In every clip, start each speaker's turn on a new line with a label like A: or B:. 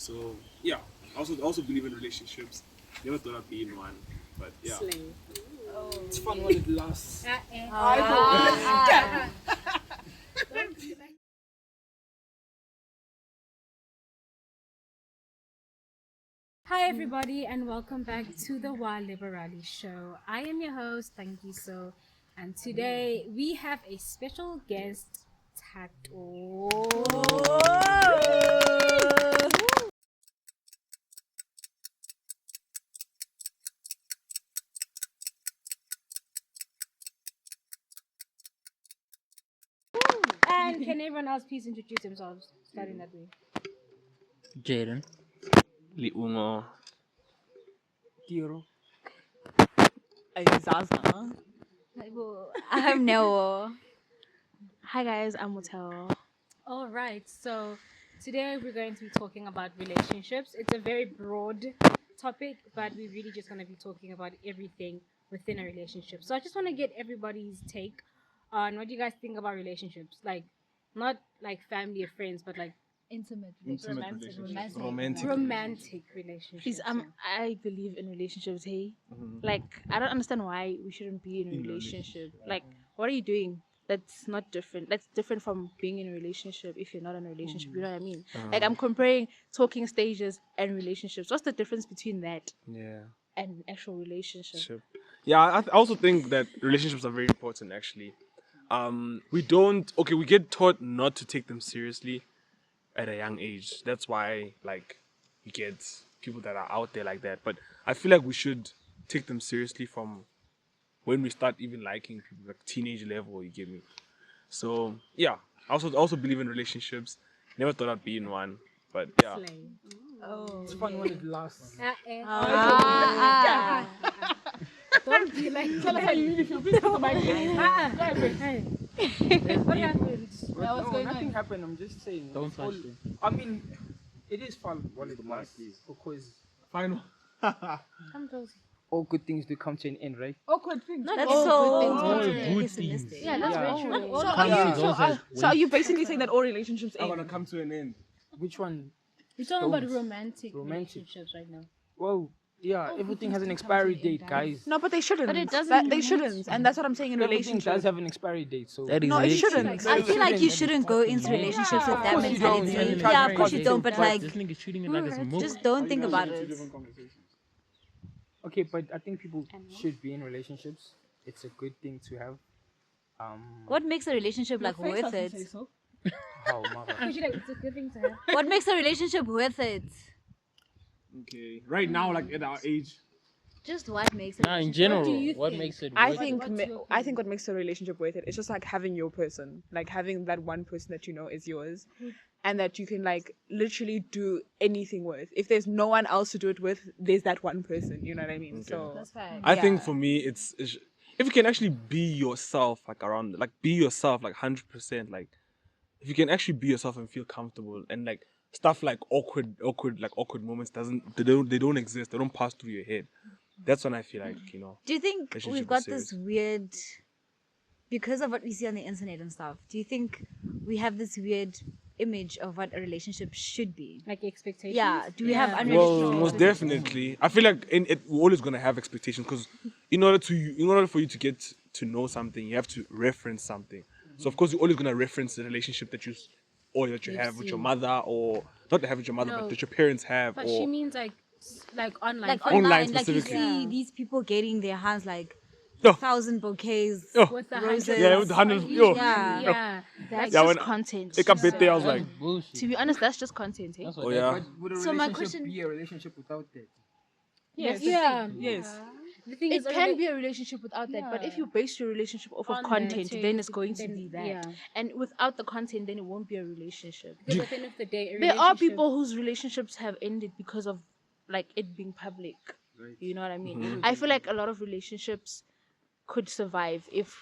A: So yeah, also believe in relationships. Never thought I'd be in one, but yeah.
B: Slay.
C: It's fun when it lasts.
B: I Hi everybody and welcome back to the Waliberali Show. I am your host, Tangiso, and today we have a special guest, Tato. And can everyone else please introduce themselves, starting that way?
D: Jaden.
A: Leungo.
C: Tiro.
E: I'm Neo. Hi guys, I'm Motheo.
B: All right, so today we're going to be talking about relationships. It's a very broad topic, but we're really just going to be talking about everything within a relationship. So I just want to get everybody's take on what you guys think about relationships. Like, not like family or friends, but like
E: Intimate
B: romantic relationships.
E: Please, I believe in relationships. Hey, like I don't understand why we shouldn't be in a relationship. Like, what are you doing? That's not different. That's different from being in a relationship. If you're not in a relationship, you know what I mean. Like I'm comparing talking stages and relationships. What's the difference between that and actual relationship?
A: Sure. Yeah, I also think that relationships are very important. Actually, we get taught not to take them seriously at a young age. That's why, like, you get people that are out there like that. But I feel like we should take them seriously from when we start even liking people, like teenage level. You get me? So yeah, I also believe in relationships. Never thought I'd be in one, but yeah.
B: Slay.
C: It's fun when it lasts.
B: Don't be like, tell us how you really feel. Please come to my What happened?
C: Nothing happened. I'm just saying.
D: Don't touch me.
C: I mean, it is fun when it lasts because
A: Final.
B: Come close.
C: all good things do come to an end, right?
B: Awkward things.
E: That's so
D: good
E: pessimistic.
B: Yeah, that's very true.
F: So are you basically saying that all relationships
A: I'm
F: end?
A: gonna come to an end.
C: Which one?
B: We're talking about
C: Stones.
B: romantic
C: Romantic.
B: relationships right now.
C: Well, yeah, everything has an expiry date, guys.
F: No, but they shouldn't.
E: But it doesn't
F: They
E: mean
F: shouldn't, and that's what I'm saying in
C: Everything
F: relationships.
C: does have an expiry date, so
D: That is
F: No, it
D: it.
F: shouldn't.
E: I feel like you shouldn't go into relationships with that
C: course you don't.
E: mentality.
C: Yeah,
E: Yeah, of course you don't, but like,
D: This nigga's treating it like it's a movie.
E: just don't think about it.
C: okay. But I think people should be in relationships. It's a good thing to have.
E: What makes a relationship like worth it?
C: How, mother?
B: It's a good thing to have.
E: What makes a relationship worth it?
A: Okay, right now, like at our age,
E: Just what makes it?
D: Nah, in general,
B: do you
D: what
B: think?
D: makes it
F: I
D: worth
F: think
B: What's your
F: I think what makes a relationship worth it is just like having your person, like having that one person that you know is yours, and that you can like literally do anything with. If there's no one else to do it with, there's that one person. You know what I mean? So
E: That's fine.
A: I think for me, it's if you can actually be yourself, like around, like be yourself, like 100%, like if you can actually be yourself and feel comfortable, and like stuff like awkward moments they don't exist, they don't pass through your head. That's when I feel like,
E: Do you think
A: relationship
E: we've
A: is
E: got
A: serious.
E: this weird, because of what we see on the internet and stuff, do you think we have this weird image of what a relationship should be?
B: Like expectations?
E: Yeah, do we have
A: well,
E: unrealistic
A: most
E: expectations?
A: definitely. I feel like we're always gonna have expectations, because in order for you to get to know something, you have to reference something. So of course you're always gonna reference the relationship that you have with your mother, or not to have with your mother,
B: No.
A: but that your parents have.
B: But
A: or
B: she means like online.
E: Like
A: Online
E: online, like you
A: specifically.
E: see these people getting their hands like
A: Yo.
E: 1,000 bouquets.
A: Yo.
B: with the
E: Roses.
B: hundred.
A: Yeah, with the hundreds. Yo.
E: Yeah.
B: Yeah.
F: that's
A: Yeah,
F: just
A: when
F: content.
A: I bet there, I was
D: That's
A: like,
D: bullshit.
F: To be honest, that's just content. Eh?
D: That's what
A: oh
D: that-
A: yeah.
C: But would a
E: So my
C: relationship
E: question-
C: be a relationship without that?
F: Yes.
B: Yeah.
F: Yes.
B: The thing
F: It
B: is,
F: can be a relationship without that, but if you base your relationship off of
B: On
F: content,
B: that,
F: then it's going to be that.
B: yeah.
F: And without the content, then it won't be a relationship.
B: Because at the end of the day, a
F: There are
B: relationship-
F: people whose relationships have ended because of like it being public. You know what I mean? I feel like a lot of relationships could survive if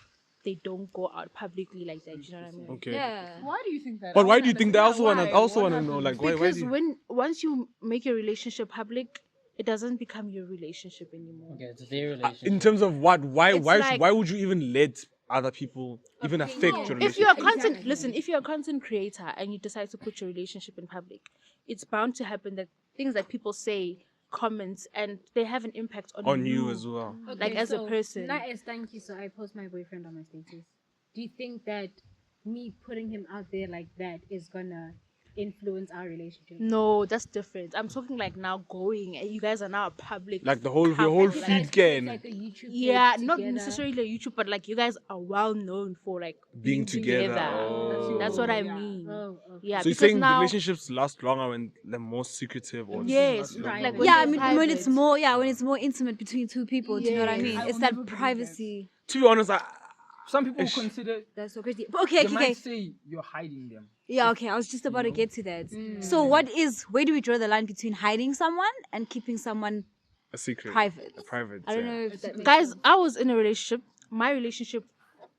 F: they don't go out publicly like that. You know what I mean?
A: Okay.
E: Yeah.
F: Why do you think that?
A: But why do you think that? I also wanna know, like, why do
F: Because
A: you...
F: once you make your relationship public, it doesn't become your relationship anymore.
D: Okay, it's their relationship.
A: In terms of what? Why
F: It's like-
A: why would you even let other people even affect your
F: If you're a
A: relationship?
F: content, if you're a content creator and you decide to put your relationship in public,
E: it's bound to happen that things that people say, comments, and they have an impact
A: On you as well.
E: Like, as a person.
B: Not as thank you, so I post my boyfriend on my status. Do you think that me putting him out there like that is gonna influence our relationship?
E: No, that's different. I'm talking like now going, and you guys are now a public.
A: Like the whole
E: couple,
A: feed
E: like,
A: can
B: Like a YouTube
E: yeah,
B: page
E: not
B: together.
E: necessarily a YouTube, but like you guys are well known for like
A: being together. Oh.
E: That's what I mean.
B: Oh, okay.
E: Yeah,
A: So you're
E: because
A: saying
E: now,
A: relationships last longer when they're more secretive or
E: yes,
B: Private.
E: like
B: Yeah,
G: I mean, when
E: private.
G: it's more, when it's more intimate between two people. Do you know what I
E: Yes.
G: mean?
C: I
G: It's
C: will
G: that
C: never believe
G: privacy.
A: to be honest,
C: Some people
A: Ish.
C: consider
G: That's so crazy. But okay,
C: they
G: okay.
C: might say you're hiding them.
G: Yeah, okay. I was just about to get to that. So, where do we draw the line between hiding someone and keeping someone
A: a secret.
G: private?
A: Private.
G: I don't
A: yeah.
G: know if that makes
E: Guys,
G: sense.
E: I was in a relationship. My relationship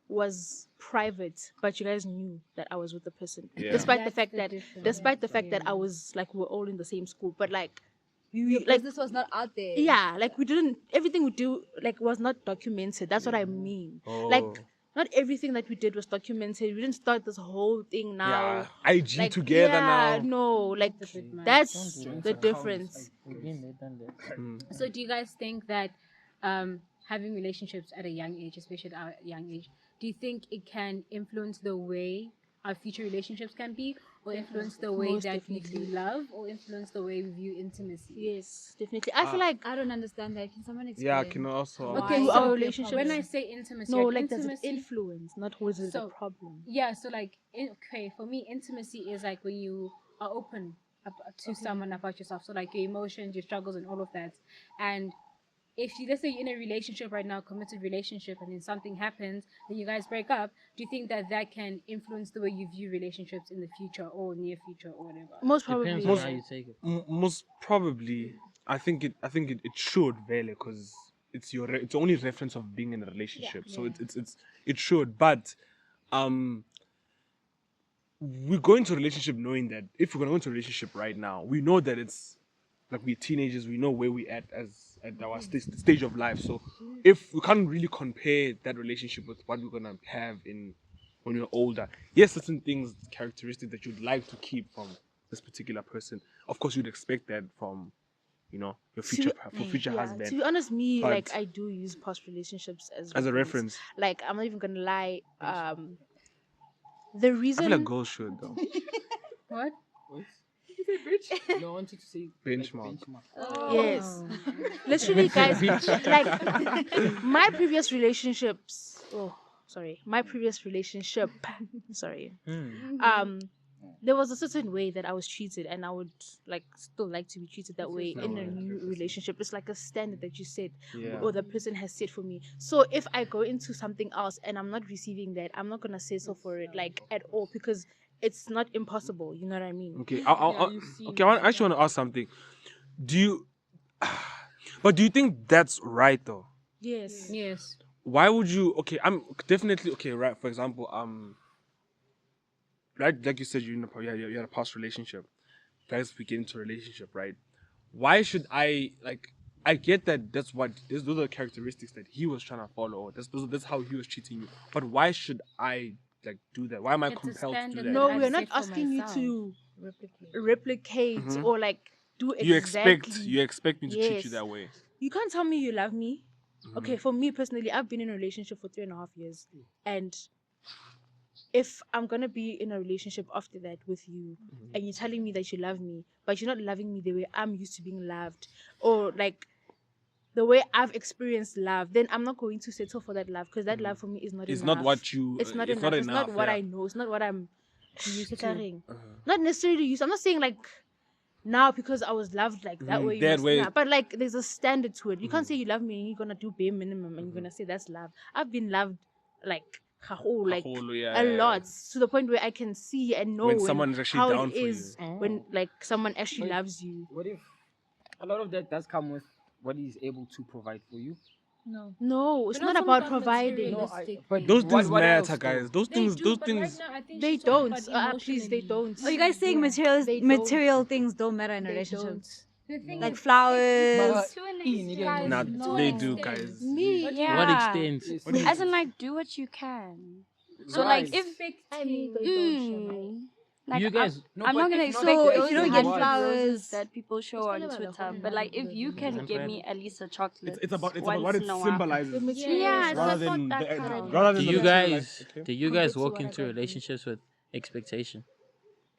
E: was private, but you guys knew that I was with the person,
A: Yeah.
E: despite the
B: That's
E: fact
B: the
E: that,
B: difference.
E: despite the fact that I was like we're all in the same school, but like
G: Your
E: like
G: business was not out there.
E: yeah, like we didn't everything we do like was not documented. That's what I mean.
A: Oh.
E: Like not everything that we did was documented. We didn't start this whole thing now.
A: Yeah. IG
E: Like,
A: together
E: yeah,
A: now.
E: no, like
B: That's a bit much.
E: that's
D: Don't do
E: the
D: that.
E: difference.
D: We've been there, done that.
B: So do you guys think that having relationships at a young age, especially at our young age, do you think it can influence the way our future relationships can be, or influence the way
E: Most
B: that we
E: definitely.
B: view love, or influence the way we view intimacy?
E: Yes, definitely. I feel like
G: I don't understand that. Can someone explain?
A: Yeah, can also.
B: Okay,
E: Why?
B: so
E: Our relationship
B: when
E: is-
B: I say intimacy,
E: no,
B: like
E: like there's an
B: intimacy,
E: influence, not was it
B: So-
E: a problem.
B: yeah. So like, okay, for me, intimacy is like when you are open to someone about yourself. So like your emotions, your struggles, and all of that. And if you, let's say you're in a relationship right now, committed relationship, and then something happens, and you guys break up, do you think that that can influence the way you view relationships in the future or near future or whatever?
E: Most probably.
D: Depends on
E: yeah.
D: how you take it.
A: Most probably, I think it should really because it's it's the only reference of being in a relationship. So it should, but we go into a relationship knowing that if we're gonna go into a relationship right now, we know that it's like we're teenagers, we know where we at our stage of life. So if we can't really compare that relationship with what we're gonna have in when we're older, yes, certain things, characteristics that you'd like to keep from this particular person. Of course, you'd expect that from your future husband.
E: To be honest, me
A: But-
E: like I do use past relationships
A: As a reference.
E: Like I'm not even gonna lie. The
A: I
E: reason
A: feel like girls should though.
B: What?
C: No, I wanted to say
A: Benchmark.
E: yes, literally, guys, like my previous relationships. My previous relationship. Sorry. There was a certain way that I was treated, and I would still like to be treated that way in a new relationship. It's like a standard that you set,
A: Yeah.
E: or the person has set for me. So if I go into something else and I'm not receiving that, I'm not gonna settle for it at all because it's not impossible. You know what I mean?
A: Okay, I actually want to ask something. Do you think that's right though?
E: Yes.
B: Yes.
A: Why would you? Okay, I'm definitely okay. Right, for example, right, like you said, you had a past relationship. Guys, we get into a relationship, right? Why should I I get that those are the characteristics that he was trying to follow. That's how he was treating you. But why should I do that? Why am I
B: It's a
A: compelled to do
B: standard
A: that?
E: No,
B: I've
E: we're not
B: set for
E: asking you
B: myself.
E: to replicate or do exactly.
A: You expect me to treat you
E: Yes.
A: that way.
E: You can't tell me you love me. Okay, for me personally, I've been in a relationship for 3.5 years, and if I'm gonna be in a relationship after that with you, and you're telling me that you love me, but you're not loving me the way I'm used to being loved, or the way I've experienced love, then I'm not going to settle for that love because that love for me is not
A: It's
E: enough.
A: not what you.
E: It's not
A: it's
E: enough.
A: Not
E: It's not
A: enough,
E: what
A: yeah.
E: I know. It's not what I'm used to.
A: Uh-huh.
E: Not necessarily used. I'm not saying now because I was loved that way.
A: that way.
E: But there's a standard to it. You can't say you love me and you're gonna do bare minimum and you're gonna say that's love. I've been loved
A: yeah,
E: a
A: yeah.
E: lot to the point where I can see and know
A: When someone is actually
E: how
A: down
E: it
A: for you.
E: is when someone actually loves you.
C: What if a lot of that does come with what he's able to provide for you?
E: No, it's
B: But
E: not
B: also
E: about
B: about
E: providing.
B: materialistic
C: But
A: Those
C: what-
A: things
C: what else,
A: matter, guys.
C: though?
A: Those things. Those things.
E: They don't. Please, they don't.
G: Oh, you guys saying
E: They don't.
G: material things don't matter in
E: They
G: relationships?
B: The thing
G: Like
B: is,
G: flowers.
C: But
H: To an
C: Ian, you
H: extent,
C: don't
A: Nah,
C: know.
A: they do, guys.
E: Me,
H: Yeah.
D: What extent?
C: Yes.
H: As in, do what you can. So,
C: Right.
H: if
E: I mean, they don't.
H: mm, Like,
C: You guys,
H: I'm not gonna
C: it's
H: expect
G: so
H: those
G: if you don't
H: hand
G: get
H: roses
G: flowers-
H: that people show on Twitter, but like if you can give me at least a chocolate,
A: It's about
H: once
A: what it
H: in a while.
A: symbolizes.
H: Yeah, so I
A: Rather
H: thought
A: than
H: that
A: the,
H: counts.
A: rather
D: Do
A: than
D: you
A: the material,
D: guys
A: like, okay.
D: do you guys
B: Compared to
D: walk
B: what I
D: into
B: got you.
D: relationships with expectation?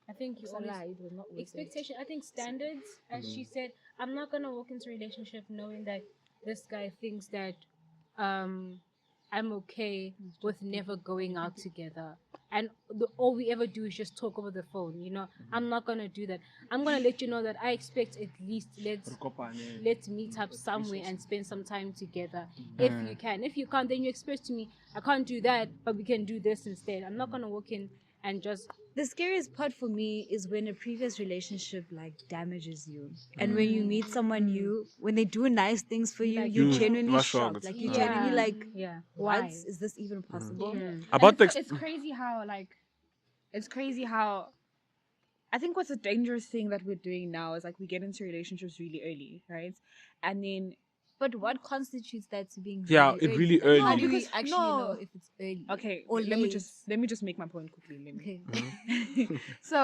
B: I think you always
E: It was not worth it.
B: expectation. I think standards, as she said, I'm not gonna walk into a relationship knowing that this guy thinks that I'm okay with never going out together, and all we ever do is just talk over the phone. You know, I'm not gonna do that. I'm gonna let you know that I expect at least let's meet up somewhere and spend some time together. If you can, if you can't, then you express to me, I can't do that, but we can do this instead. I'm not gonna walk in and just
G: The scariest part for me is when a previous relationship like damages you, and when you meet someone new, when they do nice things for you, you're
A: You
G: genuinely
A: are
G: shocked.
A: shocked.
G: Like you're
B: Yeah.
G: genuinely like,
B: yeah.
G: what
B: Why?
G: is this even possible?
A: About the
F: it's crazy how it's crazy how I think what's a dangerous thing that we're doing now is like we get into relationships really early, right? And then
G: But what constitutes that to being
A: Yeah,
G: very
A: it really
G: How
A: early.
G: do we
F: because-
G: actually
F: no.
G: know if it's early?
F: okay,
G: Or
F: let me
G: late.
F: just make my point quickly. Let me.
G: Okay.
F: So,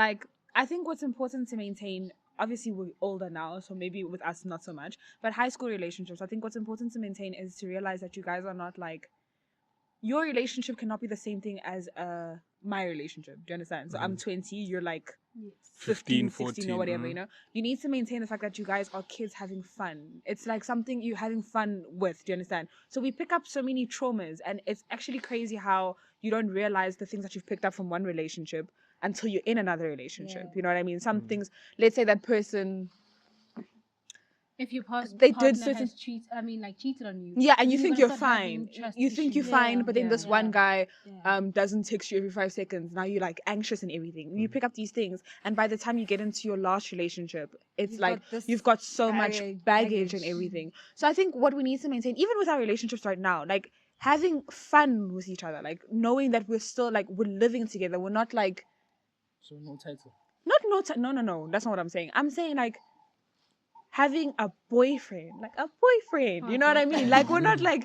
F: like, I think what's important to maintain, obviously we're older now, so maybe with us not so much, but high school relationships, I think what's important to maintain is to realize that you guys are not like, your relationship cannot be the same thing as my relationship. Do you understand? So I'm 20, you're like 15, 16 or whatever, you know? You need to maintain the fact that you guys are kids having fun. It's like something you're having fun with, do you understand? So we pick up so many traumas, and it's actually crazy how you don't realize the things that you've picked up from one relationship until you're in another relationship. You know what I mean? Some things, let's say that person,
B: If your
F: They
B: partner
F: did certain-
B: has cheated on you.
F: yeah, and you
B: then
F: think
B: you're
F: you're
B: gonna start having
F: fine.
B: trust
F: You think you're
B: issues.
F: fine, but then this one guy
G: Yeah.
F: doesn't text you every 5 seconds. Now you're like anxious and everything. You pick up these things, and by the time you get into your last relationship, it's
G: You've
F: like
G: got this
F: you've got so much
G: baggage.
F: baggage and everything. So I think what we need to maintain, even with our relationships right now, like having fun with each other, like knowing that we're still like we're living together. We're not like
C: So no title.
F: no. That's not what I'm saying. I'm saying like having a boyfriend, you know what I mean? Like we're not like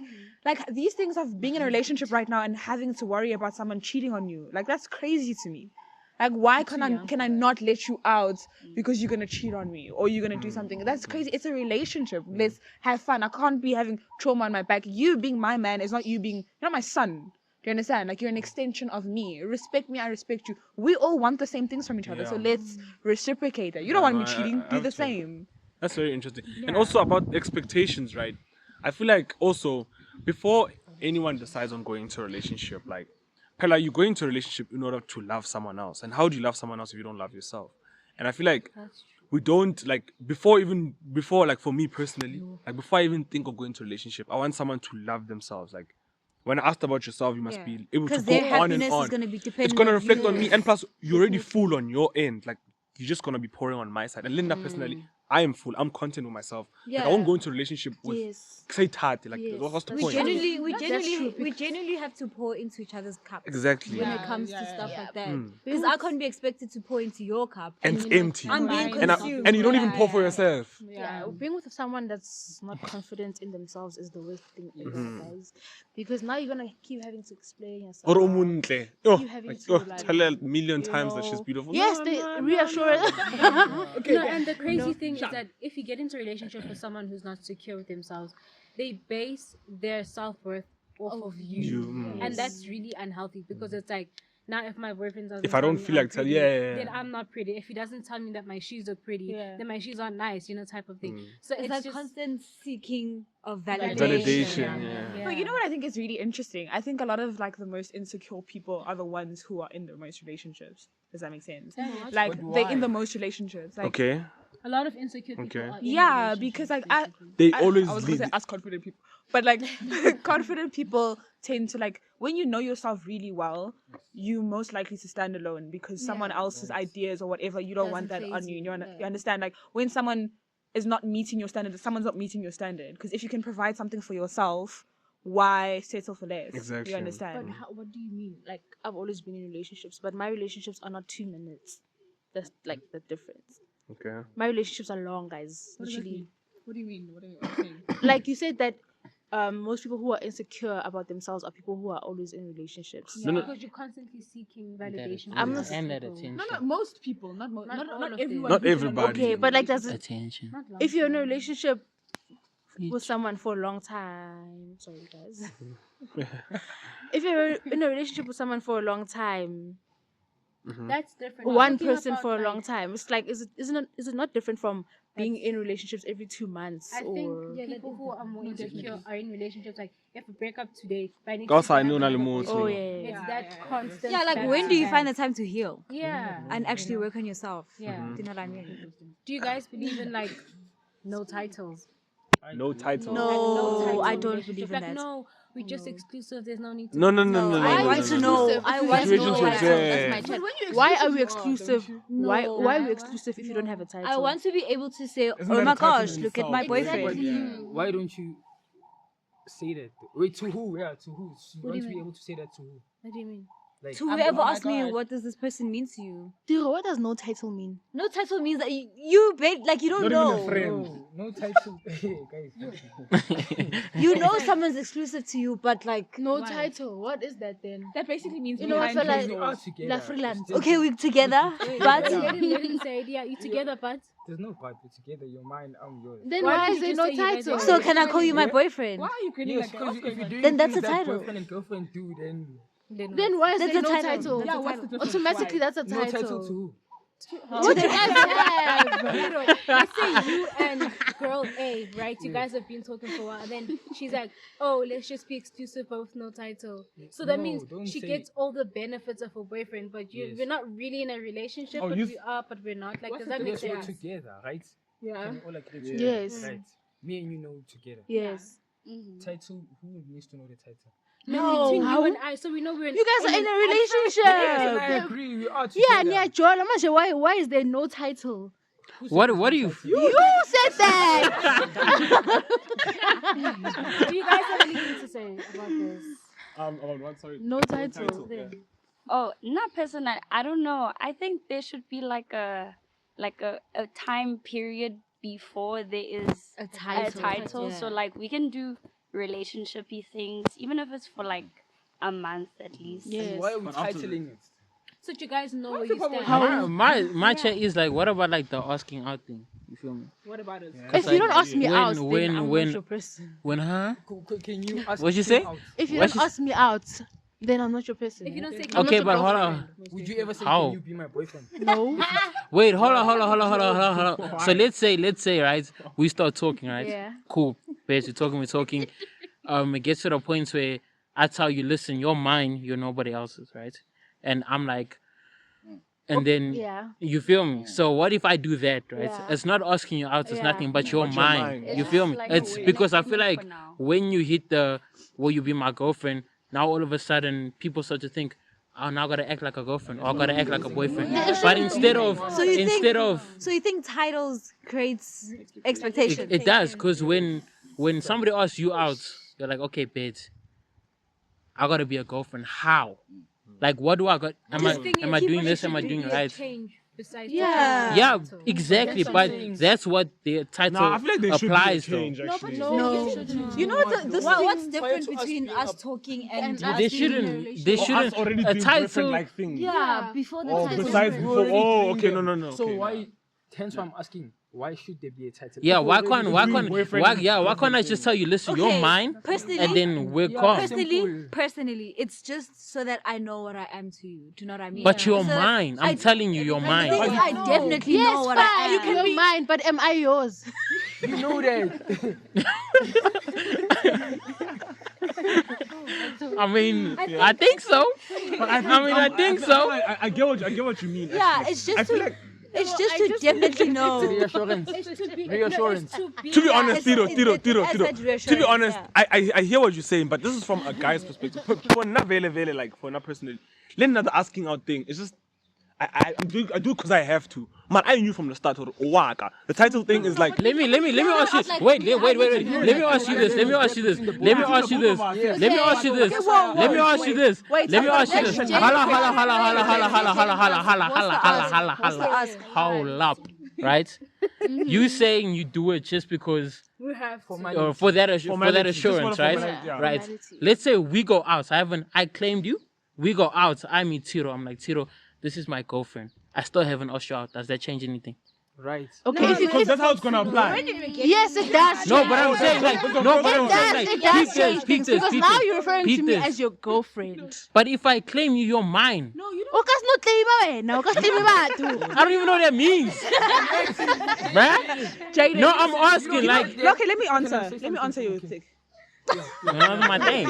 F: these things of being in a relationship right now and having to worry about someone cheating on you. Like that's crazy to me. Like why can I not let you out because you're gonna cheat on me or you're gonna do something? That's crazy. It's a relationship. Let's have fun. I can't be having trauma on my back. You being my man is not you being, you're not my son. Do you understand? Like you're an extension of me. Respect me, I respect you. We all want the same things from each other. So let's reciprocate it. You don't want me cheating, do the same.
A: That's very interesting. And also about expectations, right? I feel like also before anyone decides on going into a relationship, like Pella, you go into a relationship in order to love someone else. And how do you love someone else if you don't love yourself? And I feel like we don't like before like for me personally, like before I even think of going to a relationship, I want someone to love themselves. Like when I asked about yourself, you must be able to
G: Because
A: go
G: their
A: on and
G: happiness
A: on.
G: is gonna be dependent.
A: It's gonna
G: on
A: reflect on me,
G: yours.
A: and plus you're already full on your end. Like you're just gonna be pouring on my side. And Linda personally, I am full. I'm content with myself. Like I won't go into a relationship with say tat. Like what's the
G: We
A: point?
G: genuinely have to pour into each other's cups.
A: Exactly.
G: When it comes to stuff like that, because I can't be expected to pour into your cup.
A: And it's
B: you're not
A: empty.
G: I'm being
B: combined.
G: consumed.
A: And you don't even pour for yourself.
E: Yeah, being with someone that's not confident in themselves is the worst thing ever, guys. Because now you're gonna keep having to explain yourself.
A: Or umuntle. Oh,
E: You having
A: like,
E: to, like,
A: tell her a million
E: you
A: times that she's
E: know,
A: beautiful.
E: Yes,
A: No,
E: they
A: no,
E: reassure
A: no,
E: us.
B: No, and the crazy thing is that if you get into a relationship with someone who's not secure with themselves, they base their self-worth off of you. And that's really unhealthy because it's like, now if my boyfriend doesn't
A: If I don't
B: tell me
A: feel
B: I'm
A: like tell-
B: pretty,
A: yeah.
B: then I'm not pretty. If he doesn't tell me that my shoes are pretty, then my shoes aren't nice, you know, type of thing. So
G: It's
B: it's
G: that
B: just
G: constant seeking of validation.
A: Validation, yeah.
F: But you know what I think is really interesting? I think a lot of like the most insecure people are the ones who are in the most relationships. Does that make sense? Like
C: But
F: they're in
C: why?
F: the most relationships. Like
A: Okay.
B: a lot of insecure people
A: Okay.
B: are in
F: yeah, because like
A: They
F: I
A: always
F: was gonna
A: lead.
F: say us confident people, but like confident people tend to like when you know yourself really well, you most likely to stand alone because someone else's ideas or whatever you don't want that
G: Doesn't
F: on
G: faze
F: you.
G: you,
F: You
G: yeah.
F: understand? Like when someone is not meeting your standard, someone's not meeting your standard. Because if you can provide something for yourself, why settle for less?
A: Exactly.
F: You understand?
E: But what do you mean? Like I've always been in relationships, but my relationships are not 2 minutes. That's like the difference.
A: Okay.
E: My relationships are long, guys. Literally.
F: What do you mean? What are you saying?
E: Like you said that most people who are insecure about themselves are people who are always in relationships.
B: Yeah, because you're constantly seeking validation.
E: I'm
B: from
E: not-
D: and that
B: people.
D: attention.
F: Not most people, not
B: all of
F: everyone.
A: Not
F: who's in a
A: everybody.
E: Okay, but like that's
D: Attention.
B: Not long
E: if you're in a
B: term.
E: relationship with someone for a long time. Sorry, guys. If you're in a relationship with someone for a long time,
B: That's different.
E: one
B: Talking
E: person
B: about,
E: for a
B: like,
E: long time, it's like is it not different from being in relationships every 2 months
B: I
E: or
B: think people who are more insecure are in relationships like you have to break up today. But I need
A: Also,
B: to
A: I know
B: have another
A: Nalimu,
B: boyfriend.
E: oh
A: so-
E: yeah.
B: It's that constant.
G: Yeah, like
B: back
G: when
B: to
G: do you
B: back.
G: find the time to heal
B: Yeah.
G: and actually work on yourself?
B: Yeah.
G: Do you know what I mean?
B: Do you guys believe in like no titles?
A: No title.
G: No,
B: Like, title
G: I don't
B: relationship?
G: believe in
B: like,
G: that.
B: No, we're just exclusive. There's no need to.
A: No, no,
B: be-
A: no, no, no,
G: I
A: no,
G: want
A: no,
G: to
A: no,
G: know.
A: no.
G: I want to know.
A: Situationships,
G: title.
A: yeah.
G: That's my
F: But
G: chat.
F: when you
E: Why are we
F: exclusive, don't
E: exclusive?
F: you?
E: Why
B: No.
E: are we exclusive if you don't have a title?
G: I want to be able to say,
A: Isn't
G: oh
A: that
G: my
A: a title
G: gosh,
A: in
G: look at
A: itself?
G: my boyfriend.
B: Exactly.
C: Why don't you say that? Wait, to who? Yeah, to who? You
B: What do
C: want
B: you
C: to be
B: mean?
C: able to say that to who?
B: What do you mean?
C: Like,
G: To whoever
C: oh my
G: asked me,
C: God.
G: what does this person mean to you?
E: Tiro, what does no title mean?
G: No title means that you like you don't
A: Not
G: know.
A: even a friend.
C: No title. Hey, guys.
G: You know someone's exclusive to you, but like
E: No title. What is that then?
F: That basically means
E: You know, I feel like
C: We are together.
E: la freelance.
C: It's just-
G: okay, we're together, but
B: Let him say it. Yeah, you together, but
C: There's no part. We're together. You're mine. I'm yours.
E: Then
B: Why
E: why
B: did
E: is
B: you
E: there
B: just
E: no
B: say you guys
E: title?
B: are-
G: so can I call you my boyfriend?
F: Why are you creating
C: Yes,
F: like
C: because if you're doing
G: Then that's
C: things
G: a
C: that
G: title.
C: boyfriend and girlfriend do, then
E: Then why is
G: That's
E: there
G: a
E: no
G: title.
E: title?
G: That's
F: Yeah,
G: a
F: what's the
G: title.
F: difference?
E: Automatically,
F: Why?
E: that's a
C: no
E: title.
C: title to who?
E: What do you guys have?
B: let's say you and girl A, right? You guys have been talking for a while, and then she's like, "Oh, let's just be exclusive, but with no title." So that
C: No,
B: means
C: don't
B: she
C: say-
B: gets all the benefits of a boyfriend, but
C: Yes.
B: we're not really in a relationship.
A: Oh,
B: but
A: you-
B: we are, but we're not. Like,
F: What's
B: does
F: the
B: that make
C: Yes, we're
B: sense?
C: together, right?
F: Yeah.
C: Can we all agree
A: Yeah.
C: together?
E: Yes.
C: Right. Me and you know together.
E: Yes.
C: Title. Who needs to know the title?
B: No, between
E: How?
B: you and I. So we know we're in.
E: You guys are in a
C: Yes, and I
E: relationship.
C: agree. We are together.
E: Yeah, yeah, Joel. Why is there no title?
C: Who said
D: What
C: there's
D: do
C: no
D: you?
C: title?
E: You said that.
B: Do you guys have anything to say about this?
A: About what? Sorry.
E: No title.
A: Yeah.
H: Oh, not personal. I don't know. I think there should be like a time period before there is
G: A
H: a
G: title.
H: title. So
G: Yeah.
H: like we can do relationshipy things, even if it's for like a month at least.
E: Yes.
C: Why are we
A: But after
C: titling it?
B: So that you guys know where
F: What's
B: you
F: the problem
B: stand.
F: with
D: My chat is like, what about like the asking out thing? You feel me?
F: What about it?
E: If you don't ask me
D: When-
E: out, then
D: when-
E: I'm
D: when-
E: not your person.
D: When huh?
C: Can you ask
D: What'd you
C: him
D: say?
C: out?
E: If you
D: What
E: don't
D: she-
E: ask me out, then I'm not your person.
B: If you don't say,
E: I'm
D: Okay,
E: not
D: but
E: your
D: hold
E: girlfriend.
D: on.
C: Would you ever say,
D: How?
C: can you be my boyfriend?
E: No.
D: Wait, hold on. So let's say, right? We start talking, right?
E: Yeah.
D: Cool. Basically, we're talking. It gets to the point where I tell you, listen, you're mine, you're nobody else's, right? And I'm like, and then
E: Yeah.
D: you feel me? So what if I do that, right?
E: Yeah.
D: It's not asking you out, it's
E: Yeah.
D: nothing, but you're
A: But you're
D: mine.
A: mine.
D: You feel me?
H: like
D: It's
H: a
D: because I
H: commitment
D: feel like
H: for now.
D: when you hit the, will you be my girlfriend? Now all of a sudden people start to think, oh, now I gotta act like a girlfriend or I gotta act like a boyfriend. But instead of,
G: So you
D: instead
G: think,
D: of,
G: so you think titles creates expectation?
D: it does, because when somebody asks you out, you're like, okay, babe, I gotta be a girlfriend. How? Like, what do I got? Am I doing this? Am I doing right?
B: Change besides the
G: Yeah.
D: Yeah,
B: title.
D: exactly.
B: That's
D: But
B: what I'm saying.
D: that's what the title
A: Nah, I feel like there should
D: applies
A: be a change,
D: though.
A: actually.
G: No. You know what's different
C: to us
G: between
C: being
G: us
C: up-
G: talking and
E: And
G: us
D: They
G: being in a
D: shouldn't. They
G: relationship?
A: Or us
D: shouldn't.
A: already
D: A
A: doing
D: title.
A: boyfriend-like things.
G: Yeah, before the
A: Oh,
G: title.
A: besides
G: is
A: before.
G: real.
A: Oh, okay, no.
C: So
A: okay,
C: why?
A: nah.
C: Hence why I'm asking. Why should there be a title?
D: Yeah,
C: If
D: why
C: already
D: can't
C: doing boyfriend and
D: why can't I just tell you, listen, you're
G: Okay,
D: mine,
G: personally-
D: and then we're
C: Yeah,
D: calm.
C: Simple.
G: Personally, it's just so that I know what I am to you. Do you know what I mean?
D: But you're
G: So that
D: mine. I'm telling you, you're
G: The
D: mine.
G: thing is, I definitely
E: Yes,
G: know what I
E: fine.
G: am.
E: You can be mine, but am I yours?
C: You know that.
D: I mean, I think so. I think so.
A: I get what you mean.
G: Yeah,
A: actually.
G: it's just
A: I feel
G: to,
A: like,
G: it's just to definitely know.
C: Reassurance. Reassurance.
A: to be honest, Tiro.
G: That's
A: To
G: that
A: be
G: reassurance,
A: honest,
G: yeah.
A: I hear what you're saying, but this is from a guy's perspective. For not very, like for not personally. Let another asking out thing. It's just I do because I have to. Man, I knew from the start. Waka. The title thing is like.
D: Let me ask you. Wait. Let me ask you this. Let me ask you this. Let me ask you this. Let me ask you this. Let me ask you this.
E: Wait,
D: Let me ask you this.
E: let's
D: Hala. Hold up, right? You saying you do it just because
B: We have
C: For
B: to.
C: my
D: for that
A: Formality, just for
D: assurance,
A: the
D: right?
A: formality, yeah.
D: Right.
E: Formality.
D: Let's say we go out. I claimed you. We go out. I meet Tiro. I'm like, Tiro, this is my girlfriend. I still haven't asked you out. Does that change anything?
C: Right.
E: Okay, if
A: Because that's how it's gonna apply.
E: yes, it does.
D: No, but I'm saying like no, but I'm saying like
E: it does
D: peep
E: change
D: this,
E: things because
D: peep
E: now
D: this.
E: you're referring
D: Peep
E: to me
D: this.
E: as your girlfriend.
D: But if I claim you, you're mine.
E: No, you don't. Okas no claim no, okas claim batho.
D: I don't even know what that means. Right?
F: Jaden.
D: No, I'm asking like
F: Okay, let me
C: Can I
F: answer.
C: say
F: Let me
C: something?
F: answer you.
C: Okay.
F: Tick.
D: that's my thing.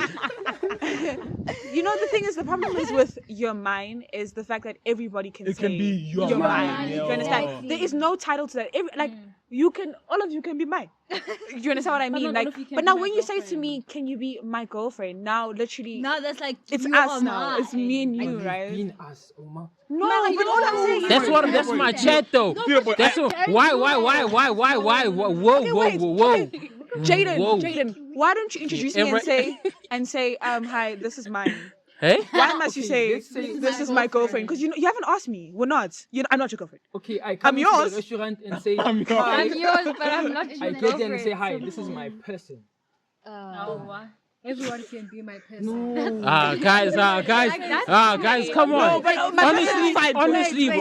F: You know the thing is, the problem is with your mine is the fact that everybody can
A: It
F: say
A: can be your
F: mine.
A: mine,
F: Do you
A: yeah.
F: understand? There is no title to that. You can, all of you can be mine. Do you understand what I mean?
B: not all
F: Like,
B: of you can
F: but
B: be
F: now
B: my
F: when you say to
B: girlfriend.
F: me, "Can you be my girlfriend?" Now, literally,
G: Now that's like
F: it's
G: you
F: us
G: are
F: now. It's me and you,
C: You've
F: right?
C: been us, Ouma.
F: No, but all I'm saying is
D: That's my chat though.
A: But
D: That's why? Whoa.
F: Jaden,
D: Whoa.
F: Jaden, why don't you introduce me and say, hi, this is mine.
D: Hey?
F: Why must you
C: Okay,
F: say
C: let's say
F: this is my girlfriend? Because you haven't asked me. We're not. I'm not your girlfriend.
C: Okay, I come
F: I'm
C: into
F: yours.
C: the restaurant and say
A: I'm yours.
C: hi.
H: I'm yours, but I'm not your
C: I get there and
H: girlfriend.
C: say hi. This is my person.
B: Everyone can be my person.
C: No.
D: Guys, come on.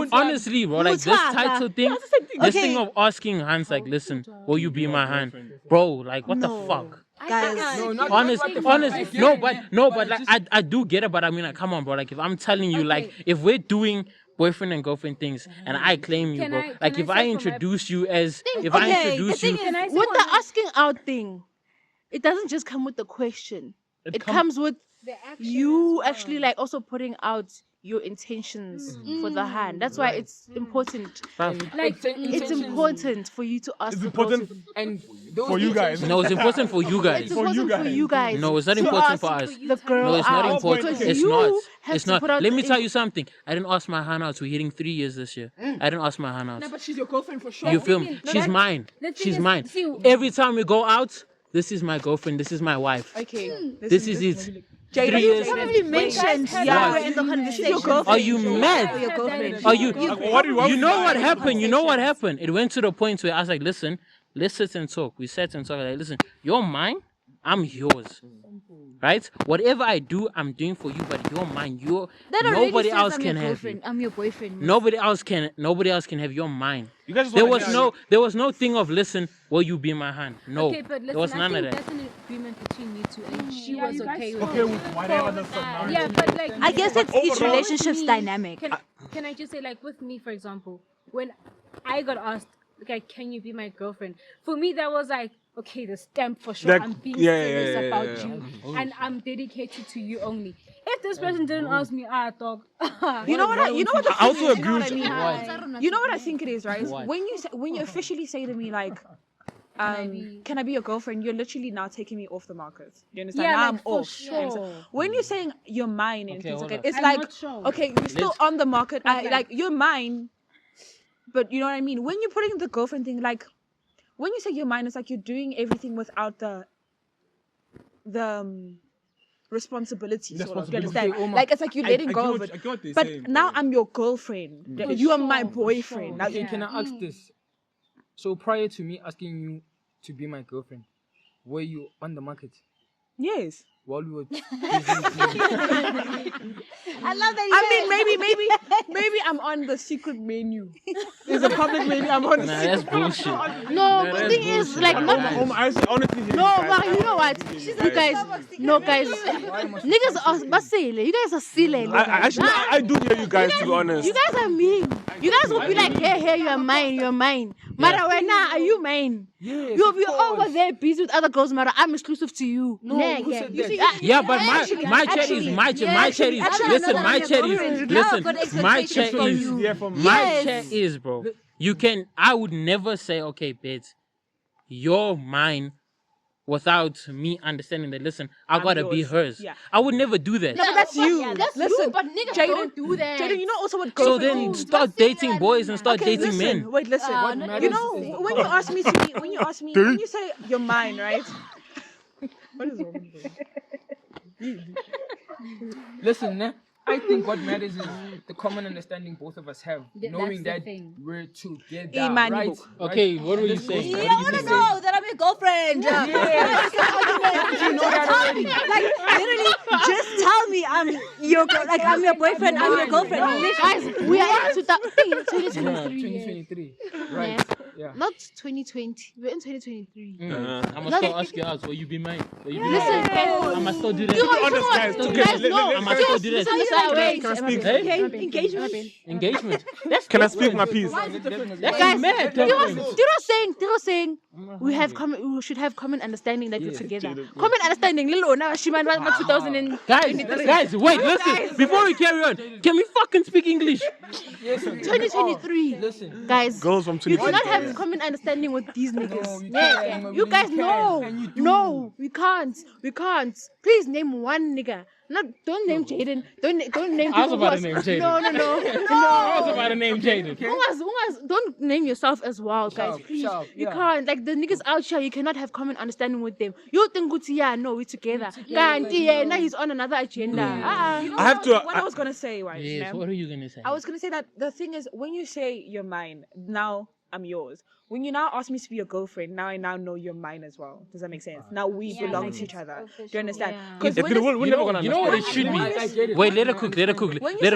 D: Honestly, bro, like this title thing, this thing of asking Hans, like, listen, will you be my hand, bro? Like, what the fuck?
G: guys.
C: No, not
D: Honest,
C: what the fuck. I get it,
D: but like, I do get it, but I mean, like, come on, bro. Like, if I'm telling you, like, if we're doing boyfriend and girlfriend things, and I claim you,
B: Can
D: bro,
B: I-
D: like,
B: can
D: if
B: I
D: I
B: say from my-
D: introduce you as, if
E: Okay,
D: I introduce
E: the
D: you,
E: thing is, with the asking out thing, it doesn't just come with the question. It comes with you actually like also putting out your intentions for the hand. That's why it's important.
B: Like,
E: It's important for you to ask
A: It's
E: the girl
A: important
E: to-
C: And those
A: for you guys.
D: no, it's important for you guys.
E: It's important for you guys.
D: No, it's not
E: to
D: important
E: ask
D: for us.
E: The girl
D: No, it's not
E: out,
D: important.
E: because
D: It's
E: you
D: not.
E: have
D: It's
E: to
D: not.
E: put out
D: Let me
E: the
D: tell you something. I didn't ask my hand out. We're hitting 3 years this year. I didn't ask my hand out.
F: but she's your girlfriend for sure.
D: You feel me? She's mine.
B: the thing
D: She's
B: is,
D: mine.
B: see-
D: Every time we go out, this is my girlfriend. This is my wife.
F: Okay.
D: This is it.
F: Jaden,
D: 3 years.
G: Probably mentioned somewhere in the conversation.
D: Are you mad?
G: Your girlfriend.
D: Are you?
A: What do
D: You know what happened? You know what happened? It went to the point where I was like, listen, let's sit and talk. We sat and talked. Like, listen, you're mine. I'm yours. Right? Whatever I do, I'm doing for you, but you're mine.
G: That already
D: Nobody
G: says
D: else
G: I'm
D: can
G: your
D: have you.
G: girlfriend. I'm your boyfriend.
D: Nobody else can have your mine.
A: You guys just
D: There
A: wanna
D: was no thing of listen, will you be my hand? No.
B: Okay, but
D: there was
B: listen,
D: none
B: I
D: of
B: think
D: that.
B: that's an agreement between you two, and she was okay with
A: okay
B: it.
A: with whatever the fuck.
B: Yeah, but like,
G: I guess it's each
A: overall-
G: relationship's
B: Me,
G: dynamic.
B: Can I just say, like, with me, for example, when I got asked, okay, can you be my girlfriend? For me, that was like, okay, the stamp for sure.
A: Like,
B: I'm being
A: yeah,
B: serious
A: yeah, yeah,
B: about
A: yeah,
B: you, and I'm dedicated to you only. If this person didn't ask me, dog.
F: You know what? The
A: I also
F: thing is,
A: agree with
F: you know what I mean? You know what I think it is, right?
D: What?
F: When you officially say to me like, can I be your girlfriend? You're literally now taking me off the market. Do you understand?
B: Yeah,
F: now
B: like,
F: I'm
B: for
F: off.
B: sure.
F: You understand? When you're saying you're mine and
D: Okay,
F: things like
D: hold
F: that,
D: on.
F: it's
B: I'm
F: like
B: not sure.
F: okay, you're still
D: Let's-
F: on the market.
B: But
F: Like you're mine, but you know what I mean. When you're putting the girlfriend thing, like when you say you're mine, it's like you're doing everything without the responsibility. Sort of. Do you understand?
C: Okay, Ouma.
F: Like it's like you're letting
A: I
F: go
A: get
F: of
A: what-
F: it.
A: I get what they're
F: But
A: saying,
F: now
A: bro.
F: I'm your girlfriend. You are my boyfriend. Now,
C: Okay, can I ask this? So prior to me asking you to be my girlfriend, were you on the market
F: yes.
C: while we were busy?
G: I love that.
F: I mean, maybe I'm on the secret menu. There's a public menu. I'm on.
D: Nah, that's bullshit.
E: No, but the thing is, like, not.
A: Honestly,
E: No, but you know what? You guys, no, guys, niggas are but silly. You guys are silly.
A: I do hear you guys, to be honest.
E: You guys are mean. You guys will be like, hey, you're mine. Mara, right now, are you mine?
C: Yes,
E: You'll
C: of
E: be
C: course.
E: over there busy with other girls, Mara. I'm exclusive to you.
C: No, who said
E: You
C: that?
E: see,
D: Yeah, but my chat is my chat is listen, my chat is listen, my chat is
A: Yeah, for me.
D: my chat is, bro. You can I would never say, okay, bitch, you're mine without me understanding that listen, I gotta be
F: yours.
D: hers.
F: Yeah.
D: I would never do that.
F: But that's you.
E: that's
F: Listen,
E: you, but niggas
F: Jaden,
E: don't do that.
F: Jaden, you know also what
D: So
F: girlfriend
D: then
F: means?
D: start dating boys and start
F: Okay,
D: dating
F: listen.
D: men.
F: Wait, listen.
C: What
F: You
C: matters
F: know,
C: is-
F: when you ask me to be, when you say you're mine, right? What is wrong with you?
C: Listen, I think what matters is the common understanding both of us have, knowing
B: that's
C: that
B: the thing.
C: we're together,
F: Imani
C: right?
F: book.
D: Okay, what were you saying?
G: You
D: What
G: don't
D: did
G: want
D: you
G: to
D: say?
G: know that I'm your girlfriend.
C: You know that already.
G: Like literally, just tell me I'm your like I'm your boyfriend. I'm your girlfriend.
E: Guys, we are in 2023.
C: 2023, right? Yeah.
E: Not 2020. We're in 2023.
D: I must still ask you out. Will you be mine? Will you be
E: Listen,
D: mine? I must still do that.
A: Honest, guys.
E: Guys, no.
D: I must still do that.
G: Wait,
A: Can I speak?
D: Hey?
G: engagement.
D: Engagement. That's
A: Can I speak my piece?
D: That's
E: Guys,
D: mad.
E: Tiro saying we should have common understanding that we're together. Common understanding. Lilo na shiman 2000 and
D: Guys, wait, listen. Before we carry on, can we fucking speak English?
E: 2023.
C: Listen.
E: Guys,
A: Girls from
E: you
A: 20.
E: cannot have common understanding with these niggas.
C: you
E: Yeah,
C: can.
E: you guys
C: You
E: know.
C: can, and you do.
E: No, we can't. We can't. Please name one nigga. Don't name Jaden. Don't name.
D: I was
E: people
D: about
E: who
D: to
E: are-
D: name Jaden.
E: No.
D: I was about to name Jaden.
E: Ungas, don't name yourself as well, guys.
C: Sharp,
E: Please,
C: sharp,
E: you
C: yeah.
E: can't. Like the niggas out here, you cannot have common understanding with them. You think good, yeah, no, we're together. Kanti, now he's on another agenda.
A: I have to.
F: What I was gonna say, right?
D: Yes,
F: ma'am?
D: what are you gonna say?
F: I was gonna say that the thing is, when you say you're mine, now I'm yours. When you now ask me to be your girlfriend, now I now know you're mine as well. Does that make sense? Now we belong to each other. Do you understand? Because
A: We're never gonna
D: You know what it
A: understand.
D: should be?
C: I get it.
D: Wait, let her cook.
F: when you're
D: Let her
F: saying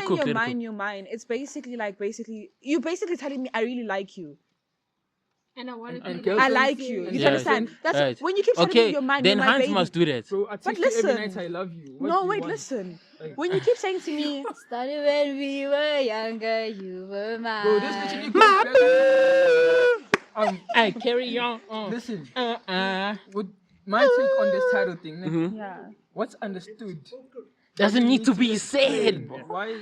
D: cook.
F: you're
D: Let her
F: mine,
D: cook.
F: you're mine, it's you're basically telling me I really like you.
B: And I want to
C: And
B: be
C: girls-
F: I like you. You
D: Yeah.
F: understand? That's
D: Right.
F: when you keep telling me
D: Okay,
F: you're mine.
D: then
F: you're my
D: Hans
F: baby.
D: must do that.
C: Bro, I text you
F: listen.
C: every night I love you. What do
F: No,
C: you
F: wait,
C: want?
F: listen.
C: Like-
F: When you keep saying to me,
G: Started when we were younger, you were mine.
C: Bro, this literally goes back.
D: Hey, carry on.
C: Listen,
D: Uh-uh.
C: with my take on this title thing,
A: Mm-hmm.
F: yeah.
C: what's understood
D: Doesn't need to be said.
C: why?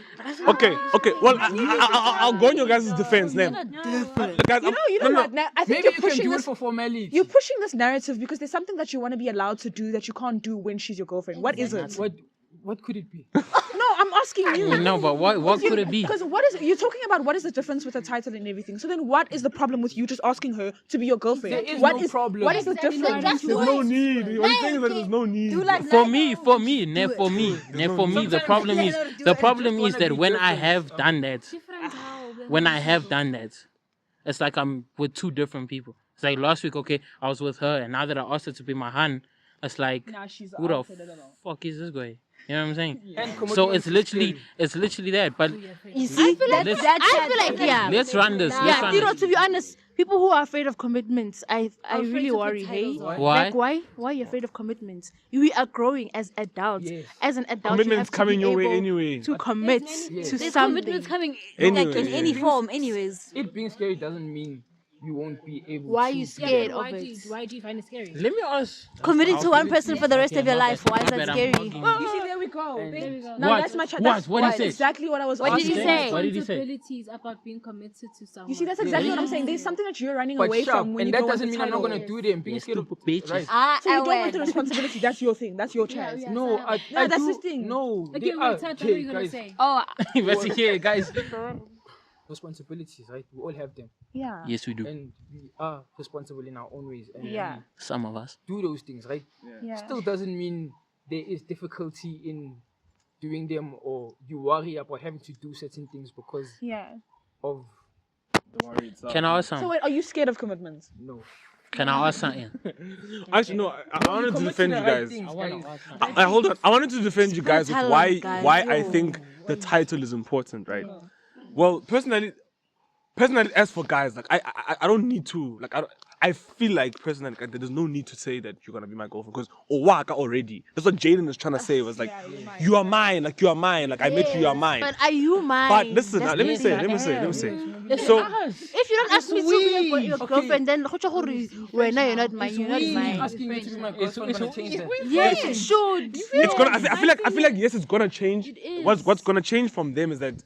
A: Okay. Well, I'll go on your guys' defense then. Guys,
F: You know what? Now, I think
C: Maybe
F: you're
C: you can
F: pushing
C: do it
F: this.
C: for formality.
F: You're pushing this narrative because there's something that you want to be allowed to do that you can't do when she's your girlfriend. What is it?
C: What could it be?
F: No, I'm asking you.
D: No, but what could it be?
F: Because you're talking about what is the difference with the title and everything. So then what is the problem with you just asking her to be your girlfriend?
C: There is
F: What
C: no problem.
F: What is the difference?
A: there's no need. What he's saying is that there's no need.
D: For me, the problem is that when I have done that, it's like I'm with two different people. It's like last week, okay, I was with her, and now that I asked her to be my hun, it's like,
F: Now she's
D: who the
F: out,
D: fuck is this guy? You know what I'm saying?
C: And
D: So
C: commitment
D: it's
C: is
D: literally
C: scary.
D: that. But
G: You see, yeah.
D: let's run this.
E: Yeah,
D: Let's run
E: Tiro,
D: this.
E: to be honest, people who are afraid of commitments, I really worry, hey?
D: Why?
E: Like, why are you afraid of commitments? We are growing as adults.
C: Yes.
E: As an adult,
A: Commitment's
E: you have to
A: coming
E: be
A: your way
E: able
A: anyway.
E: to commit to
G: There's
E: something.
G: commitments coming
A: Anyway,
G: like in any
A: yeah.
G: form, anyways.
C: It being scary doesn't mean you won't be able
E: Why are
C: to.
E: you scared of
B: Why
E: it?
B: do you find it scary?
D: Let me ask.
G: Committing to one person for the rest of your
D: my
G: life.
D: bad,
G: Why is
D: my
G: that
D: bad, I'm
G: scary?
D: hogging.
F: You see, there we go.
B: There we go.
F: Now
D: What?
F: that's my
D: What?
F: that's
D: What did he say?
F: exactly what I was
G: What did
F: asking.
G: he say?
D: What did he say?
B: Responsibilities about being committed to someone.
F: You see, that's exactly what I'm saying. There's something that you're running
C: But
F: away
C: sharp,
F: from when
C: and
F: you
C: that
F: go with
C: doesn't
F: the
C: mean I'm not
F: title.
C: gonna do them. Being
D: You
C: scared of
D: stupid bitches.
C: right?
F: So you don't want the responsibility. That's your thing. That's your choice.
C: No, I
F: that's
C: do.
F: the thing.
C: No,
B: Okay,
C: they
B: wait,
C: are.
B: Tata, what are you gonna
C: guys,
B: say?
H: Oh,
D: But here, guys.
C: responsibilities, right? We all have them,
F: Yeah.
D: Yes, we do.
C: and we are responsible in our own ways. And
F: Yeah.
D: Some of us.
C: we do those things, right?
F: Yeah.
C: Still doesn't mean there is difficulty in doing them, or you worry about having to do certain things because
F: Yeah.
C: of
D: Can I ask
F: So
D: something?
F: wait, are you scared of commitments?
C: no.
D: Can I ask something?
A: Actually, no. I wanted to
C: Commit
A: defend
C: the
A: you
C: right
A: guys.
C: things,
A: I hold on. I wanted to defend you guys with why
G: guys.
A: I think the title is important, right? Well, personally, as for guys, like I don't need to like I feel like personally like, there's no need to say that you're gonna be my girlfriend because Owaka already. That's what Jaden is trying to say. Was like you are mine, like you are mine, like I met you, you are mine.
E: But are you mine?
A: But listen,
E: That's
A: let me
E: the
A: say,
E: thing.
A: let me say. So
E: If you don't ask me to be your girlfriend, then you're not mine. You're not mine.
C: Asking you to be my girlfriend gonna change that.
E: Yes, it should.
A: it's gonna. I feel like yes, it's gonna change. What's gonna change from them is that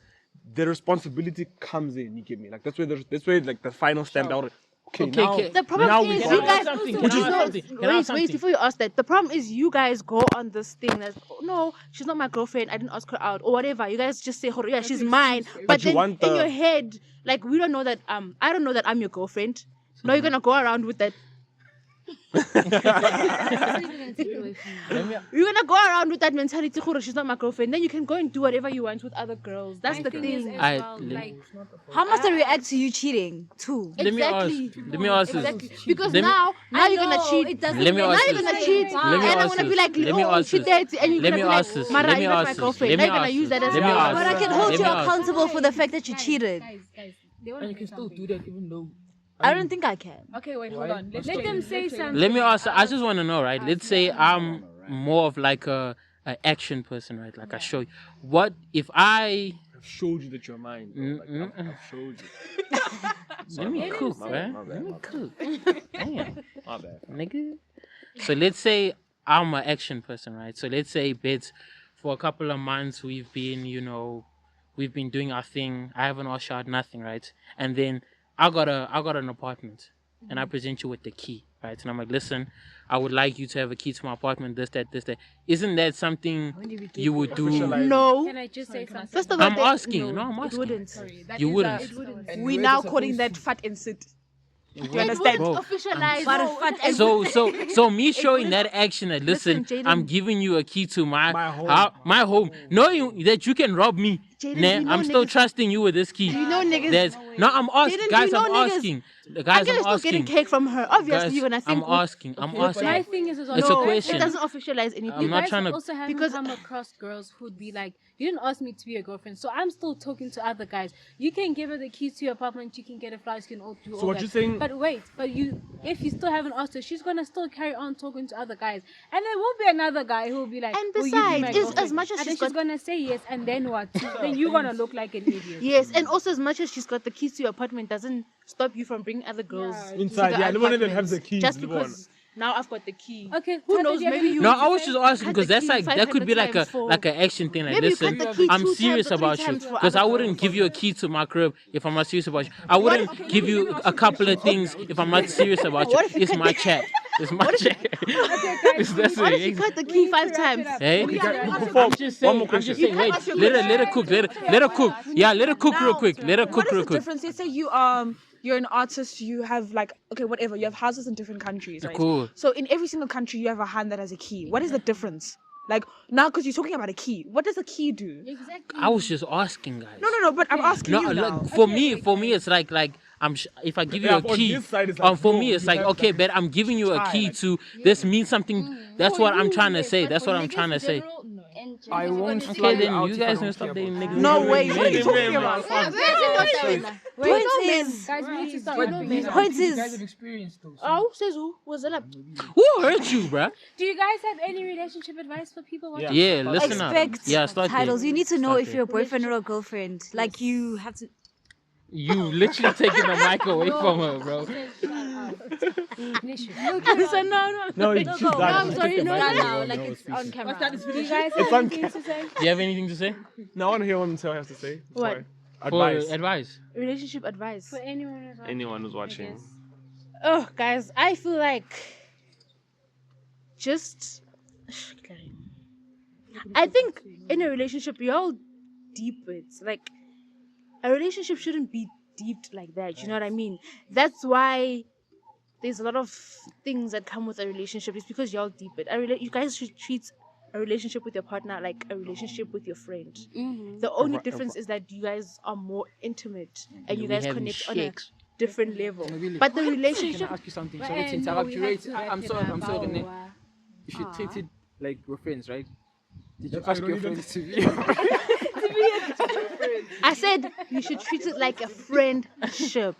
A: the responsibility comes in. You get me? Like that's where like the final stand out. Okay, now,
D: okay.
E: The problem
A: now
E: is
A: we
E: you
A: got
E: guys.
D: something?
E: Which
D: Can
E: is
D: I
E: not.
D: ask something? Can I ask
E: Wait,
D: something?
E: before you ask that. The problem is you guys go on this thing that no, she's not my girlfriend. I didn't ask her out or whatever. You guys just say, oh, yeah, she's mine. But
A: you
E: then
A: want
E: in
A: the-
E: your head, like we don't know that I don't know that I'm your girlfriend. No, you're gonna go around with that. You're gonna go around with that mentality, "Khura, she's not my girlfriend." Then you can go and do whatever you want with other girls. That's the
B: Is
E: thing.
B: as
D: I-
B: well, like,
G: How must they react to you cheating too?
D: Let me ask.
E: Exactly.
D: Let me ask this.
E: Exactly. Because
D: Let me-
E: now
G: I
E: you're gonna
G: know,
E: cheat.
G: it doesn't
D: Let me
G: make
D: ask
E: Now
D: this.
E: you're gonna cheat,
D: Let me
E: and I'm
D: ask
E: gonna be
D: this.
E: like,
D: Let me
E: "Oh,
D: ask
E: she
D: this.
E: did," and you're
D: Let
E: gonna
D: me
E: be like,
D: ask this.
E: "Mara,
D: Let me
E: you're not my
D: ask this.
E: girlfriend."
D: Let
E: Now
D: me
E: you're gonna
D: ask
E: use that
D: this.
E: as
D: Let me
E: well.
D: ask
G: But I
D: this.
G: can hold
D: Let
G: you
D: me ask this.
G: accountable for the fact that you cheated.
B: they want
C: And you can still do that even though.
G: I don't think I can.
F: Okay, wait, hold on. Let's
B: Let
F: check.
B: them say something.
D: Let me ask. I just want to know, right? Let's say I'm more of like a action person, right? Like I show you. What if I
A: I've showed you that you're mine. Bro. Like, I've showed you.
D: let me cook,
A: my
D: man?
A: bad, my
D: Let me
A: bad.
D: cook. Damn,
A: My bad.
D: nigga. So let's say I'm an action person, right? So let's say, bits for a couple of months we've been, we've been doing our thing. I haven't washed out nothing, right? And then I got an apartment, and I present you with the key, right? And I'm like, listen, I would like you to have a key to my apartment. This, that, this, that. Isn't that something you would do?
E: No.
B: Can I just say something?
E: First of all,
D: I'm asking. No, I'm
E: It
D: asking.
E: wouldn't.
D: You wouldn't.
C: And
F: We
C: where's
F: now
C: the
F: calling
C: supposed
F: that fat and sit.
E: It wouldn't
D: Bro,
E: officialize.
D: So me showing that action that listen,
E: Listen, Jaden.
D: I'm giving you a key to my
A: home.
D: my home, knowing that you can rob me.
E: Jaden,
D: Nah,
E: you know
D: I'm still
E: niggas-
D: trusting you with this key.
E: You know niggas.
D: I'm asking,
E: Jaden,
D: guys.
E: you know
D: I'm
E: niggas-
D: asking,
E: I'm
D: guys.
E: gonna
D: I'm
E: still getting
D: asking,
E: cake from her. Obviously,
D: guys.
E: you're gonna think.
D: I'm asking. I'm asking.
B: My thing is,
D: It's a
E: No,
D: question.
E: it doesn't officialize anything.
D: I'm
B: you
D: not
B: guys
D: trying to-
B: also haven't
E: because-
B: come across girls who'd be like, you didn't ask me to be your girlfriend, so I'm still talking to other guys. You can give her the keys to your apartment, you can get a flight, you can all do all
A: So what
B: that.
A: you're saying?
B: But wait, if you still haven't asked her, she's gonna still carry on talking to other guys, and there will be another guy who will be like,
E: And
B: "Will you be
E: besides,
B: my
E: it's
B: girlfriend?"
E: as much as
B: and then
E: she's
B: she's
E: got-
B: gonna say yes, and then what? Then you're gonna look like an idiot.
E: Yes, and also as much as she's got the keys to your apartment doesn't stop you from bringing other girls to
A: Inside,
E: the
A: yeah, no one even
E: apartments.
A: has the keys,
E: Just
A: no
E: because now I've got the key.
B: Okay,
E: Who
B: Tata,
E: knows?
B: do you have
E: Maybe you.
D: No,
B: anything
D: I
B: to
D: was
B: say?
D: just asking
E: Cut
D: because
E: the
D: that's
E: key
D: like that could be
E: 500
D: like a
E: times for-
D: like an action thing. Like,
E: Maybe you
D: listen,
E: cut the key
D: I'm
E: 2
D: serious
E: times or 3
D: about you
E: times for
D: because I
E: other
D: wouldn't
E: girls.
D: give you a key to my crib if I'm not serious about you. I wouldn't give you a couple of things if I'm not serious about you.
E: What if you
D: It's
E: cut
D: my
E: the-
D: chat. It's my chat. It's that's
E: What if you
D: it.
E: cut the key 5 times?
D: Hey,
A: Before,
D: I'm just saying.
A: one more
D: I'm
A: question.
D: just saying. Wait,
E: ask your
D: let her cook. Let her cook. Yeah, let her cook real quick. Let her
F: What
D: cook
F: is
D: real
F: the
D: quick.
F: difference? Let's say you're an artist, you have like, okay, whatever, you have houses in different countries, right?
D: Cool.
F: So in every single country you have a hand that has a key. What is the difference? Like now, because you're talking about a key, what does a key do?
D: I was just asking, guys.
F: No, but I'm asking
D: No,
F: you now.
D: look, for me, it's like if I give you
A: Yeah,
D: a
A: on
D: key,
A: this side it's like,
D: for
A: no,
D: me, it's
A: you
D: like
A: have
D: okay,
A: like
D: but I'm giving you a
A: tie,
D: key
A: like-
D: to this means something. That's what I'm trying to say. That's what I'm trying to say.
C: I won't
D: Okay,
C: fly you
D: then
C: out
D: you
C: if
D: guys
C: I
D: can
C: don't
D: stop
C: care
D: dating
C: about
D: niggas.
F: No
D: Wait,
F: way. What are you
D: wait,
F: talking
D: wait,
F: about?
B: Guys, we need to start.
C: Wait,
B: rapping
C: these
B: now.
C: are
G: Point
C: things you
G: is-
C: guys have experienced though. So
E: Oh, says who? Was it up?
D: Who hurt you, bruh?
B: Do you guys have any relationship advice for people watching?
D: Yeah, listen up.
G: Expect
D: Yeah, start
G: titles.
D: there.
G: You need to know
D: Start
G: if
D: there.
G: you're a boyfriend or a girlfriend. Like you have to.
D: You literally taking the mic away from her, bro.
E: So no.
A: No, she's
G: go.
A: done.
G: No,
E: I'm sorry, no,
G: Done
E: no.
G: now, like it's on camera.
B: Do you guys
A: It's
B: have
A: on
B: anything to say?
D: Do you have anything to say?
A: No, I want to hear what Motheo has to say.
E: What?
A: Advice.
D: For advice.
E: Relationship advice.
B: For anyone who's watching.
A: Anyone who's watching.
B: guess.
E: Oh, guys, I feel like just. I think in a relationship, you're all deep. It's like a relationship shouldn't be deep like that. You know what I mean? That's why there's a lot of things that come with a relationship. It's because you're all deep. You guys should treat a relationship with your partner like a relationship with your friend. The only difference is that you guys are more intimate and you
D: We
E: guys
D: having
E: connect on a
D: sex.
E: different level.
C: Really?
E: But the
C: Can
E: relationship,
C: I ask you something?
B: Well,
C: Sorry to
B: no,
C: interrupt
B: we
C: you.
B: have
C: Wait,
B: to
C: I'm
B: wrap
C: sorry.
B: it
C: I'm
B: up.
C: sorry, Renee.
B: Oh,
C: You should treat it like your friends, right? Did you
A: That's why
C: ask
A: you
C: your
A: don't
C: friends to be?
E: I said you should treat it like a friendship.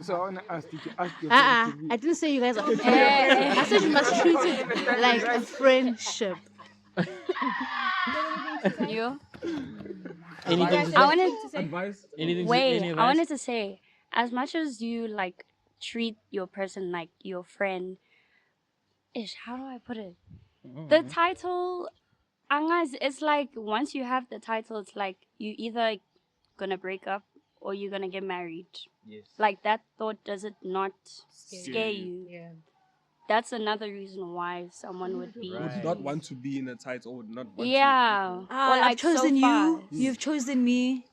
C: So I want to ask, did you ask your friends to be?
E: I didn't say you guys are friends. I said you must treat it like a friendship.
H: You?
D: Anything to say?
H: I wanted
A: Advice?
D: Anything to say?
H: wait.
D: Any
H: I
D: advice?
H: wanted to say, as much as you like treat your person like your friend, how do I put it? The title, Angas, it's like once you have the title, it's like you either gonna break up or you're gonna get married.
A: Yes.
H: Like that thought does it not scare you?
B: yeah.
H: That's another reason why someone would be.
A: Would not want to be in a title, would not want
H: Yeah. Or
G: I've
H: like so
G: chosen you.
H: fast.
G: You've chosen me.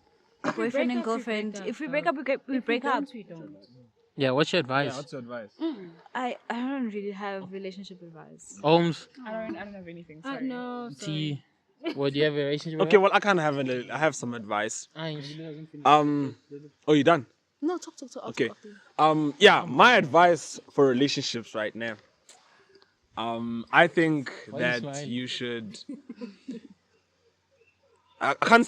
G: Boyfriend
B: break
G: and
B: up, we
G: girlfriend.
B: break up,
G: If we break up, we break up.
B: We don't.
D: Yeah, what's your advice?
A: Yeah, what's your advice?
G: I don't really have relationship advice.
D: Holmes,
F: I don't have anything. Sorry.
B: No, sorry.
D: T, what do you have a relationship?
A: Okay, well, I kind of have I have some advice. Oh, you done?
E: No, talk.
A: Okay. Yeah, my advice for relationships right now. I think
D: Why you
A: that
D: smiling?
A: you should. I can't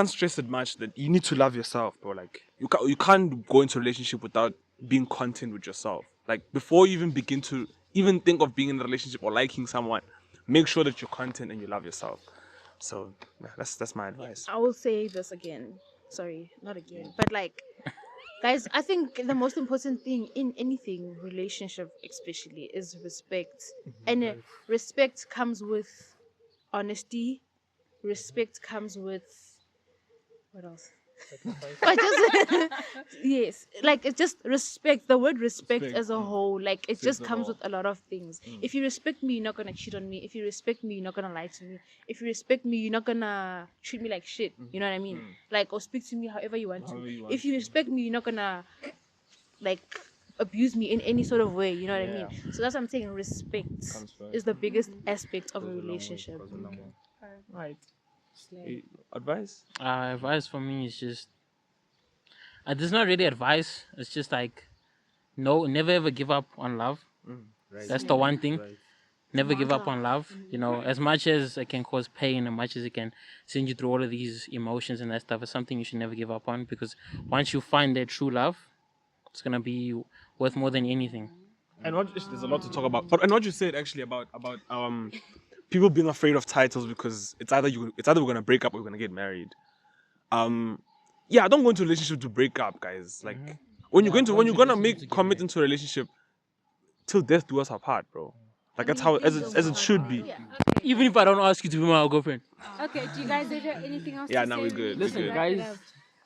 A: stress it much that you need to love yourself, bro. Like you can't go into a relationship without being content with yourself. Like before you even begin to even think of being in a relationship or liking someone, make sure that you're content and you love yourself. So yeah, that's my advice.
E: I will say this again. Sorry, not again. But like, guys, I think the most important thing in anything, relationship especially, is respect. And respect comes with honesty. Respect comes with what else? But just yes, like it's just respect. The word respect as a whole, like it just comes with a lot of things. If you respect me, you're not gonna cheat on me. If you respect me, you're not gonna lie to me. If you respect me, you're not gonna treat me like shit. You know what I mean? Like, or speak to me however you want to. If you respect me, you're not gonna like abuse me in any sort of way. You know what I mean? So that's what I'm saying. Respect is the biggest aspect of a relationship.
A: Right. Advice?
D: Advice for me is just. There's not really advice. It's just like, no, never ever give up on love. That's the one thing. Never give up on love. You know, as much as it can cause pain, as much as it can send you through all of these emotions and that stuff, it's something you should never give up on, because once you find that true love, it's gonna be worth more than anything.
A: And there's a lot to talk about. But and what you said actually about people being afraid of titles because it's either we're gonna break up or we're gonna get married. Yeah, don't go into a relationship to break up, guys. Like when you're gonna make commit into a relationship, till death do us apart, bro. Like that's how as it should be.
D: Even if I don't ask you to be my girlfriend.
B: Okay, do you guys have anything else
A: Yeah,
B: to
A: now
B: say?
A: we're good.
C: Listen,
A: We're good.
C: guys,
B: Wrap it up.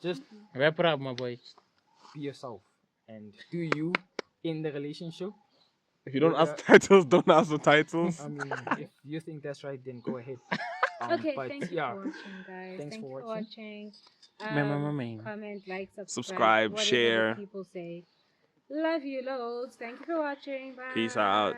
C: just
D: Wrap it up, my boy.
C: be yourself and do you in the relationship.
A: If you don't ask titles, don't ask the titles.
C: I mean, if you think that's right, then go ahead.
B: Okay,
C: but
B: thank you
C: yeah,
B: for watching, guys.
C: thanks
B: Thank
C: for
B: you for
C: watching.
B: watching. Comment, like,
A: Subscribe,
B: whatever
A: share.
B: the people say. Love you loads. Thank you for watching. Bye.
A: Peace out.